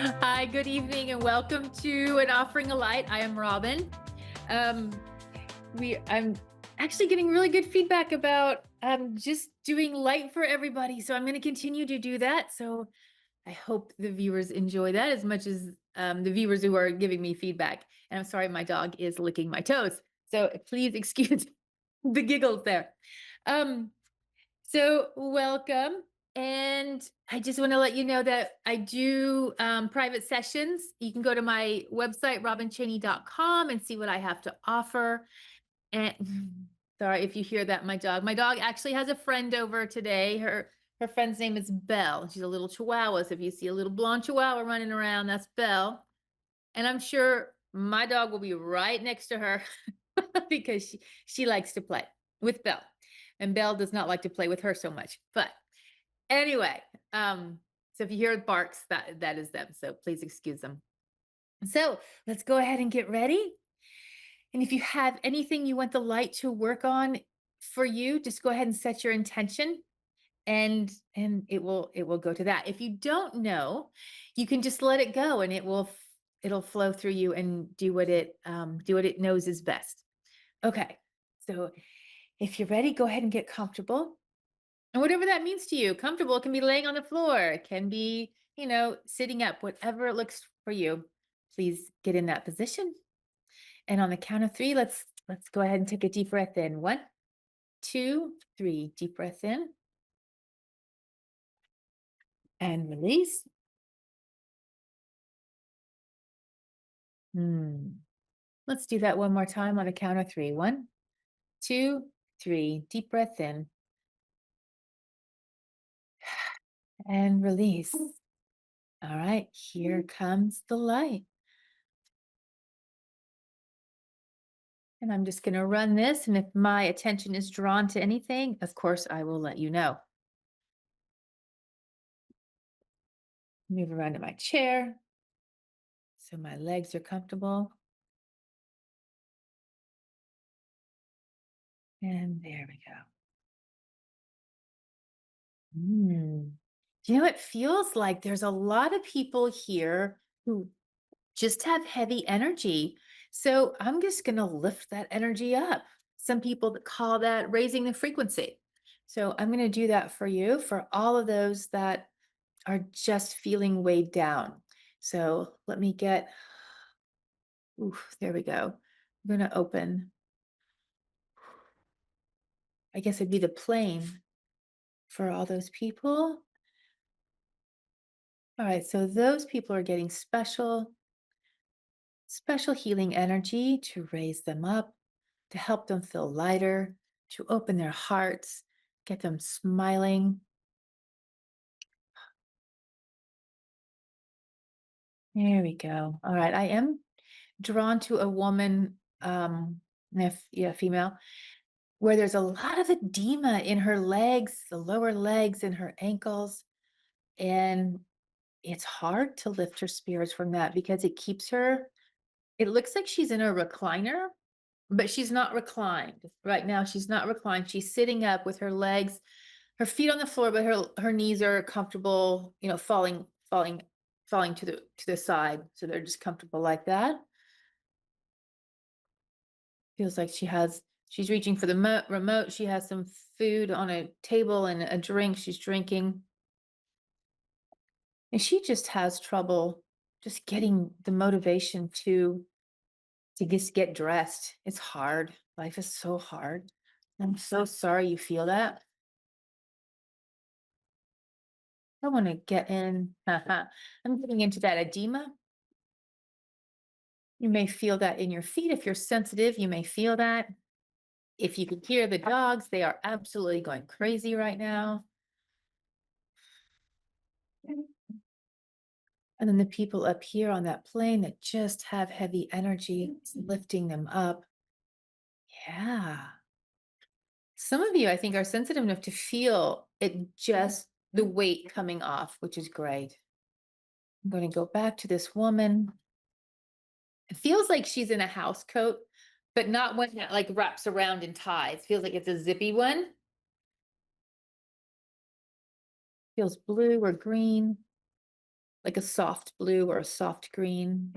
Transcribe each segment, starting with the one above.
Hi, good evening, and welcome to an offering a light. I am Robin. Um, I'm actually getting really good feedback about just doing light for everybody. So I'm going to continue to do that. So I hope the viewers enjoy that as much as the viewers who are giving me feedback. And I'm sorry, my dog is licking my toes. So please excuse the giggles there. Um, so, welcome. And I just want to let you know that I do private sessions. You can go to my website, robincheyney.com, and see what I have to offer. And sorry if you hear that, my dog actually has a friend over today. Her friend's name is Belle. She's a little chihuahua. So if you see a little blonde chihuahua running around, that's Belle. And I'm sure my dog will be right next to her because she likes to play with Belle. And Belle does not like to play with her so much. But anyway, so if you hear barks, that is them. So please excuse them. So let's go ahead and get ready. And if you have anything you want the light to work on for you, just go ahead and set your intention and it will go to that. If you don't know, you can just let it go and it'll flow through you and do what it knows is best. Okay. So if you're ready, go ahead and get comfortable. And whatever that means to you, comfortable can be laying on the floor, it can be, sitting up, whatever it looks for you. Please get in that position. And on the count of three, let's go ahead and take a deep breath in. One, two, three. Deep breath in and release. Hmm. Let's do that one more time on a count of three. One, two, three. Deep breath in and release. All right, here comes the light. And I'm just going to run this. And if my attention is drawn to anything, of course, I will let you know. Move around to my chair so my legs are comfortable. And there we go. Mm. It feels like there's a lot of people here who just have heavy energy. So I'm just going to lift that energy up. Some people that call that raising the frequency. So I'm going to do that for you, for all of those that are just feeling weighed down. So let me get, oof, there we go. I'm going to open, I guess it'd be the plane for all those people. All right, so those people are getting special healing energy to raise them up, to help them feel lighter, to open their hearts, get them smiling. There we go. All right, I am drawn to a woman, if yeah, female, where there's a lot of edema in her legs, the lower legs and her ankles, and it's hard to lift her spirits from that because it keeps her. It looks like she's in a recliner, but she's not reclined. Right now, she's not reclined. She's sitting up with her legs, her feet on the floor, but her knees are comfortable, falling to the side. So they're just comfortable like that. Feels like she's reaching for the remote. She has some food on a table and a drink she's drinking. And she just has trouble just getting the motivation to just get dressed. It's hard. Life is so hard. I'm so sorry you feel that. I want to get in. I'm getting into that edema. You may feel that in your feet. If you're sensitive, you may feel that. If you could hear the dogs, they are absolutely going crazy right now. And then the people up here on that plane that just have heavy energy, it's lifting them up. Yeah. Some of you, I think, are sensitive enough to feel it just the weight coming off, which is great. I'm going to go back to this woman. It feels like she's in a house coat, but not one that like wraps around and ties. Feels like it's a zippy one. Feels blue or green. like a soft blue or a soft green.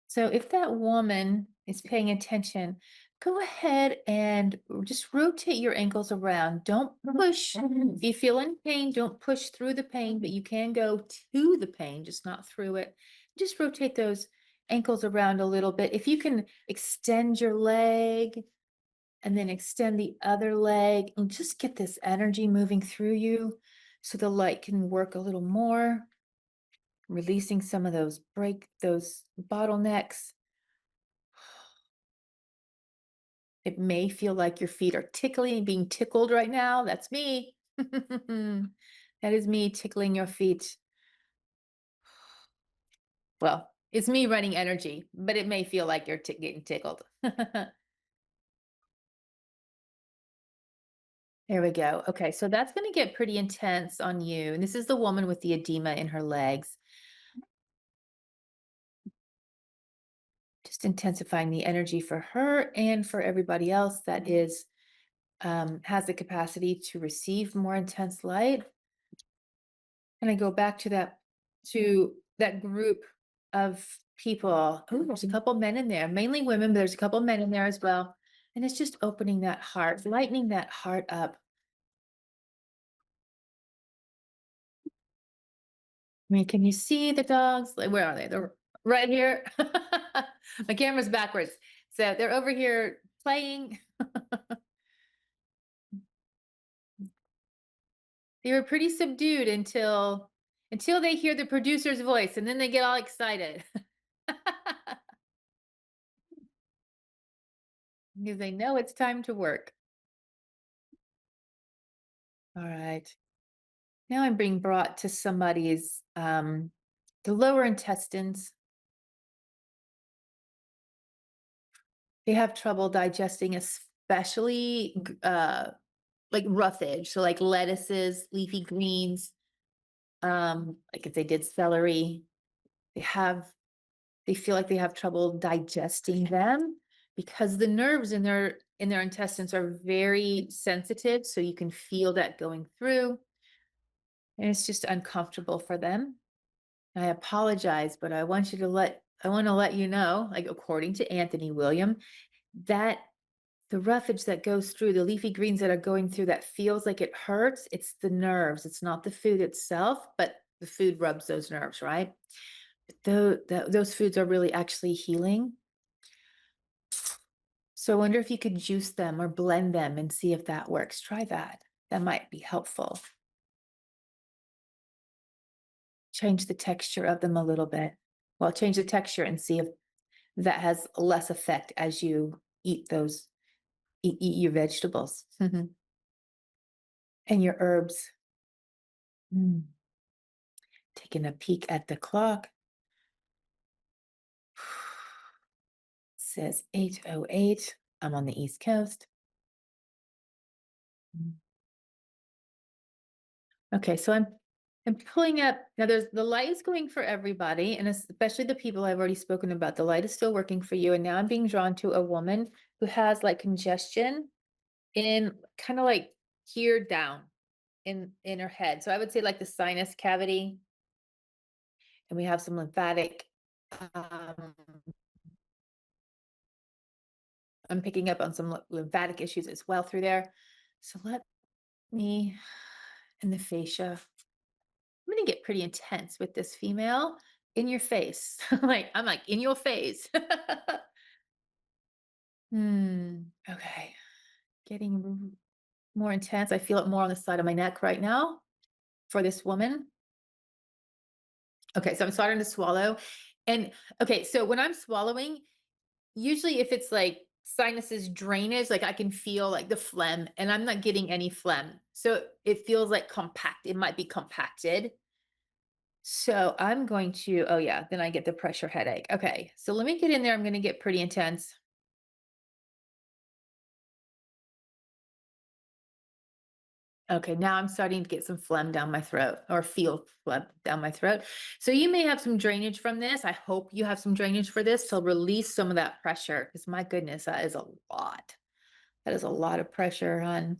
So if that woman is paying attention, go ahead and just rotate your ankles around. Don't push. If you feel any pain, don't push through the pain, but you can go to the pain, just not through it. Just rotate those ankles around a little bit. If you can extend your leg and then extend the other leg and just get this energy moving through you so the light can work a little more, releasing some of those bottlenecks. It may feel like your feet are tickling, being tickled right now. That's me. That is me tickling your feet. Well, it's me running energy, but it may feel like you're getting tickled. There we go. Okay, so that's going to get pretty intense on you. And this is the woman with the edema in her legs. Just intensifying the energy for her and for everybody else that is has the capacity to receive more intense light. And I go back to that group of people. Oh, there's a couple men in there, mainly women, but there's a couple men in there as well. And it's just opening that heart, lightening that heart up. I mean, can you see the dogs? Like, where are they? They're right here. My camera's backwards. So they're over here playing. They were pretty subdued until they hear the producer's voice, and then they get all excited. Because they know it's time to work. All right. Now I'm being brought to somebody's the lower intestines. They have trouble digesting, especially like roughage, so like lettuces, leafy greens, like if they did celery, they have they feel like they have trouble digesting them because the nerves in their intestines are very sensitive, so you can feel that going through, and it's just uncomfortable for them. I apologize, but I want to let you know, like according to Anthony William, that the roughage that goes through the leafy greens that are going through that feels like it hurts, it's the nerves. It's not the food itself, but the food rubs those nerves, right? Those foods are really actually healing. So I wonder if you could juice them or blend them and see if that works. Try that. That might be helpful. Change the texture of them a little bit. Well, change the texture and see if that has less effect as you eat eat your vegetables and your herbs. Mm. Taking a peek at the clock. It says 8:08. I'm on the East Coast. Mm. Okay, so I'm pulling up now. There's the light is going for everybody, and especially the people I've already spoken about. The light is still working for you, and now I'm being drawn to a woman who has like congestion in kind of like here down in her head. So I would say like the sinus cavity, and we have some lymphatic. Um, I'm picking up on some lymphatic issues as well through there. So let me in the fascia. I'm gonna get pretty intense with this female in your face. I'm like in your face. Okay. Getting more intense. I feel it more on the side of my neck right now for this woman. Okay, so I'm starting to swallow. And okay, so when I'm swallowing, usually if it's like sinuses drainage, like I can feel like the phlegm and I'm not getting any phlegm. So it feels like compact. It might be compacted. So I'm going to, oh yeah, then I get the pressure headache. Okay, so let me get in there. I'm going to get pretty intense. Okay, now I'm starting to get some phlegm down my throat or feel phlegm down my throat. So you may have some drainage from this. I hope you have some drainage for this to release some of that pressure because my goodness, that is a lot. That is a lot of pressure on.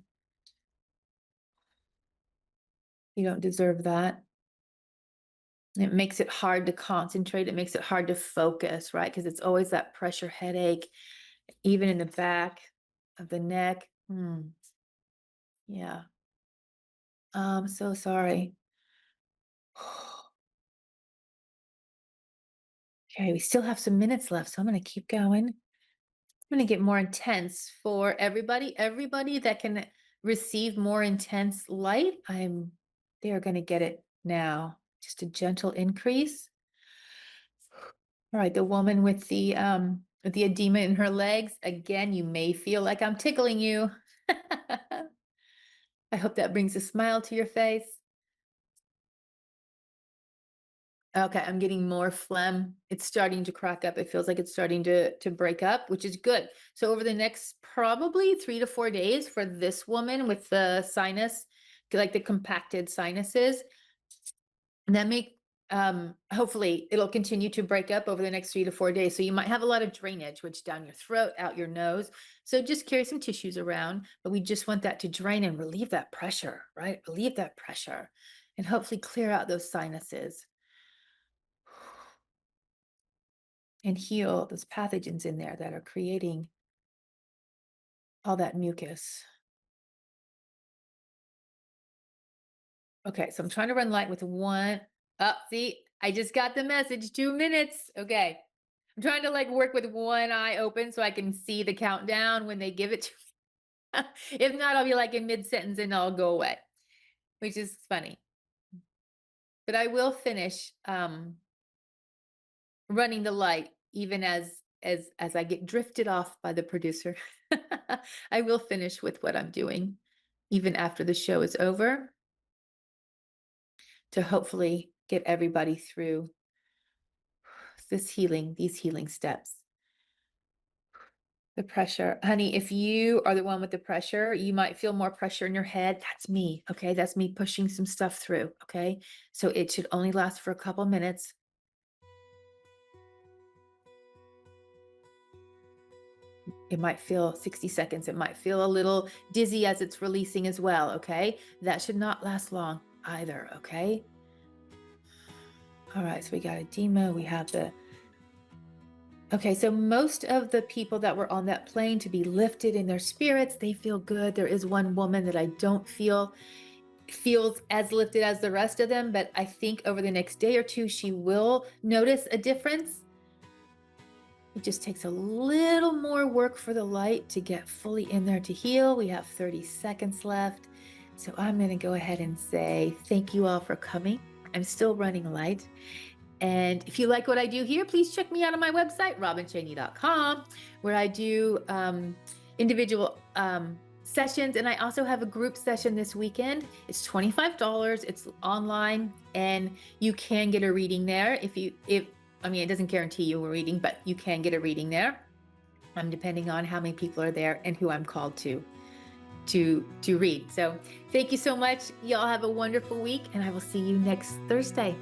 You don't deserve that. It makes it hard to concentrate. It makes it hard to focus, right? Because it's always that pressure headache, even in the back of the neck. Yeah. I'm so sorry. Okay, we still have some minutes left, so I'm going to keep going. I'm going to get more intense for everybody. Everybody that can receive more intense light, they are going to get it now. Just a gentle increase. All right, the woman with the edema in her legs, again, you may feel like I'm tickling you. I hope that brings a smile to your face. Okay, I'm getting more phlegm. It's starting to crack up. It feels like it's starting to break up, which is good. So over the next probably 3 to 4 days for this woman with the sinus, like the compacted sinuses, that make hopefully it'll continue to break up over the next 3 to 4 days. So you might have a lot of drainage, which down your throat, out your nose. So just carry some tissues around, but we just want that to drain and relieve that pressure, right? Relieve that pressure and hopefully clear out those sinuses and heal those pathogens in there that are creating all that mucus. Okay, so I'm trying to run light with one up. See, I just got the message, 2 minutes. Okay. I'm trying to like work with one eye open so I can see the countdown when they give it to me. If not, I'll be like in mid-sentence and I'll go away, which is funny. But I will finish running the light even as I get drifted off by the producer. I will finish with what I'm doing even after the show is over to hopefully get everybody through these healing steps. The pressure, honey, if you are the one with the pressure, you might feel more pressure in your head. That's me. Okay. That's me pushing some stuff through. Okay. So it should only last for a couple minutes. It might feel 60 seconds. It might feel a little dizzy as it's releasing as well. Okay. That should not last long either. Okay. All right. So we got edema. We have okay, so most of the people that were on that plane to be lifted in their spirits, they feel good. There is one woman that I don't feel feels as lifted as the rest of them, but I think over the next day or two, she will notice a difference. It just takes a little more work for the light to get fully in there to heal. We have 30 seconds left. So I'm going to go ahead and say thank you all for coming. I'm still running light. And if you like what I do here, please check me out on my website, robincheyney.com, where I do individual sessions. And I also have a group session this weekend. It's $25. It's online and you can get a reading there. I mean, it doesn't guarantee you a reading, but you can get a reading there. Depending on how many people are there and who I'm called to read. So thank you so much. Y'all have a wonderful week and I will see you next Thursday.